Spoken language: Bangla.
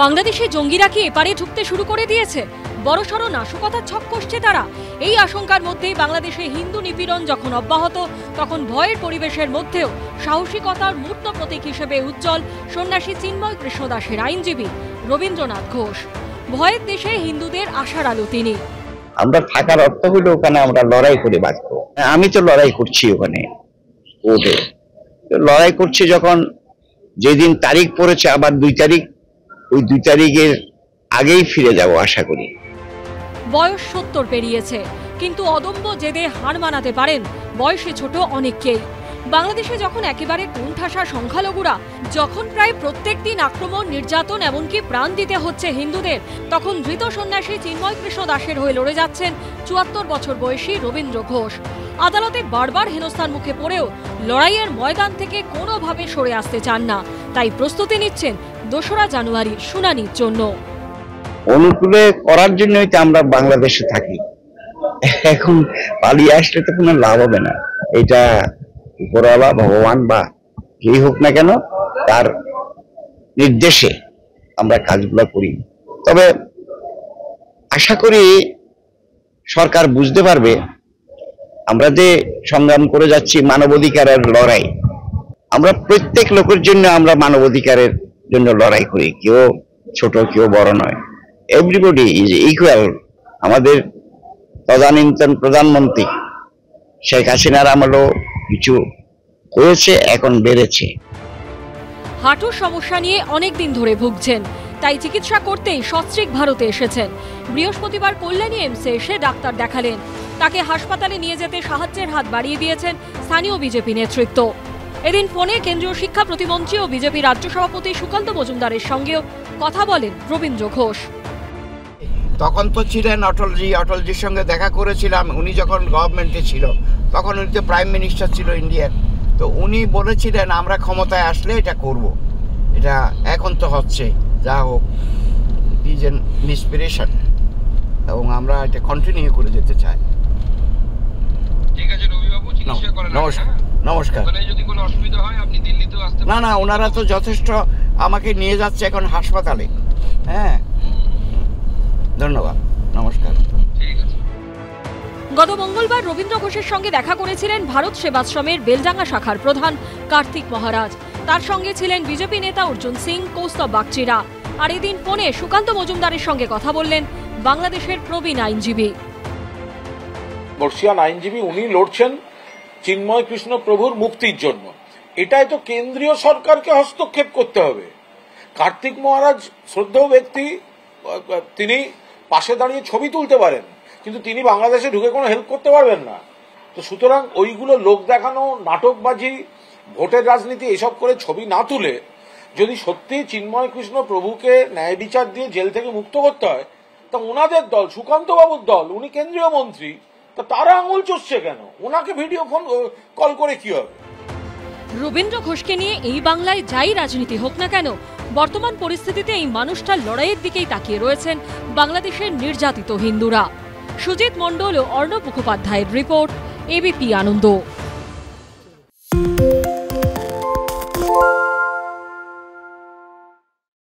বাংলাদেশে জঙ্গিরা কি এপারে ঢুকতে শুরু করে দিয়েছে? বড়সড় নাশকতার ছক কষছে তারা। এই আশঙ্কার মধ্যেই বাংলাদেশে হিন্দু নিপীড়ন যখন অব্যাহত, তখন ভয়ের পরিবেশের মধ্যেও সাহসিকতার মূর্ত প্রতীক হিসেবে উজ্জ্বল সন্ন্যাসী চিন্ময় কৃষ্ণ দাসের আইনজীবী রবীন্দ্রনাথ ঘোষ। ভয়ের দেশে হিন্দুদের আশার আলো তিনি। আমরা থাকার অর্থ হলো ওখানে আমরা লড়াই করে বাঁচবো। আমি তো লড়াই করছি ওখানে কোর্টে, লড়াই করছি যখন যেদিন তারিখ পড়েছে আবার 2 তারিখ, ওই 2 তারিখের আগেই ফিরে যাব আশা করি। বয়স 70 পেরিয়েছে, কিন্তু অদম্য জেদে হার মানাতে পারেন বয়সে ছোট অনেককেই। বাংলাদেশে যখন একেবারে কোণঠাসা সংখ্যালঘুরা, যখন প্রায় প্রত্যেক দিন আক্রমণ, নির্যাতন, এমনকি প্রাণ দিতে হচ্ছে হিন্দুদের, তখন ধৃত সন্ন্যাসী চিন্ময় কৃষ্ণ দাসের হয়ে লড়ে যাচ্ছেন 74 বছর বয়সী রবীন্দ্র ঘোষ। আদালতে বারবার হেনস্থার মুখে পড়েও লড়াইয়ের ময়দান থেকে কোনোভাবে সরে আসতে চান না। তাই প্রস্তুতি নিচ্ছেন 2রা জানুয়ারি শুনানির জন্য। অনুকূলে করার জন্যই তো আমরা বাংলাদেশে থাকি। এখন পালিয়ে আসলে তো কোনো লাভ হবে না। এটা উপরওয়ালা ভগবান বা যেই হোক না কেন, তার নির্দেশে আমরা কাজগুলো করি। তবে আশা করি সরকার বুঝতে পারবে আমরা যে সংগ্রাম করে যাচ্ছি মানবাধিকারের লড়াই, আমরা প্রত্যেক লোকের জন্য আমরা মানবাধিকারের জন্য লড়াই করি। কেউ ছোট কেউ বড় নয়, এভরিবডি ইজ ইকুয়াল। আমাদের তদানীন্তন প্রধানমন্ত্রী শেখ হাসিনার আমলেও কিছু হয়েছে, এখন বেড়েছে। হাঁটুর সমস্যা নিয়ে অনেকদিন ধরে ভুগছেন, তাই চিকিৎসা করতেই সস্ত্রীক ভারতে এসেছেন। বৃহস্পতিবার কল্যাণী এমসে এসে ডাক্তার দেখালেন। তাকে হাসপাতালে নিয়ে যেতে সাহায্যের হাত বাড়িয়ে দিয়েছেন স্থানীয় বিজেপি নেতৃত্ব। এদিন ফোনে কেন্দ্রীয় শিক্ষা প্রতিমন্ত্রী ও বিজেপি রাজ্য সভাপতি সুকান্ত মজুমদারের সঙ্গেও কথা বলেন রবীন্দ্র ঘোষ। তখন তো ছিলেন অটলজির সঙ্গে দেখা করেছিলাম। উনি যখন গভর্নমেন্টে ছিল তখন উনি তো প্রাইম মিনিস্টার ছিল ইন্ডিয়ার। তো উনি বলেছিলেন আমরা ক্ষমতায় আসলে এটা করব। এটা এখন তো হচ্ছে, যা হোক, ইজ এন ইন্সপিরেশন, এবং আমরা এটা কন্টিনিউ করে যেতে চাই। ঠিক আছে রবিবাবু, চিকিৎসা করেন। নমস্কার। যদি কোনো অসুবিধা হয় আপনি দিল্লিতেও আসতে পারেন। না, ওনারা তো যথেষ্ট আমাকে নিয়ে যাচ্ছে এখন হাসপাতালে। হ্যাঁ, ধন্যবাদ, নমস্কার। ঠিক আছে। গত মঙ্গলবার রবীন্দ্র ঘোষের সঙ্গে দেখা করেছিলেন ভারত সেবাশ্রমের বেলডাঙ্গা শাখার প্রধান কার্তিক মহারাজ। তার সঙ্গে ছিলেন বিজেপি নেতা অর্জুন সিং, কৌস্তব বাগচিরা। আর এদিন ফোনে সুকান্ত মজুমদারের সঙ্গে কথা বললেন বাংলাদেশের প্রবীণ আইনজীবী। বর্ষিয়ান আইনজীবী, উনি লড়ছেন চিন্ময় কৃষ্ণ প্রভুর মুক্তির জন্য। এটাই তো কেন্দ্রীয় সরকারকে হস্তক্ষেপ করতে হবে। কার্তিক মহারাজ শ্রদ্ধেয় ব্যক্তি, তিনি পাশে দাঁড়িয়ে ছবি তুলতে পারেন, কিন্তু তিনি বাংলাদেশে ঢুকে কোনো হেল্প করতে পারবেন না। তো সুতরাং ওইগুলো লোক দেখানো, নাটকবাজি, ভোটের রাজনীতি এসব করে ছবি না তুলে যদি সত্যি চিন্ময় কৃষ্ণ প্রভুকে ন্যায় বিচার দিয়ে জেল থেকে মুক্ত করতে হয়, তা ওনাদের দল, সুকান্ত বাবুর দল, উনি কেন্দ্রীয় মন্ত্রী, তা তারা আঙুল চষছে কেন? ওনাকে ভিডিও ফোন কল করে কি হবে? রবীন্দ্র ঘোষকে নিয়ে এই বাংলায় যাই রাজনীতি হোক না কেন, বর্তমান পরিস্থিতিতে এই মানুষটার লড়াইয়ের দিকেই তাকিয়ে রয়েছেন বাংলাদেশের নির্যাতিত হিন্দুরা। সুজিত মণ্ডল ও অর্ণব মুখোপাধ্যায়ের রিপোর্ট, এবিপি আনন্দ।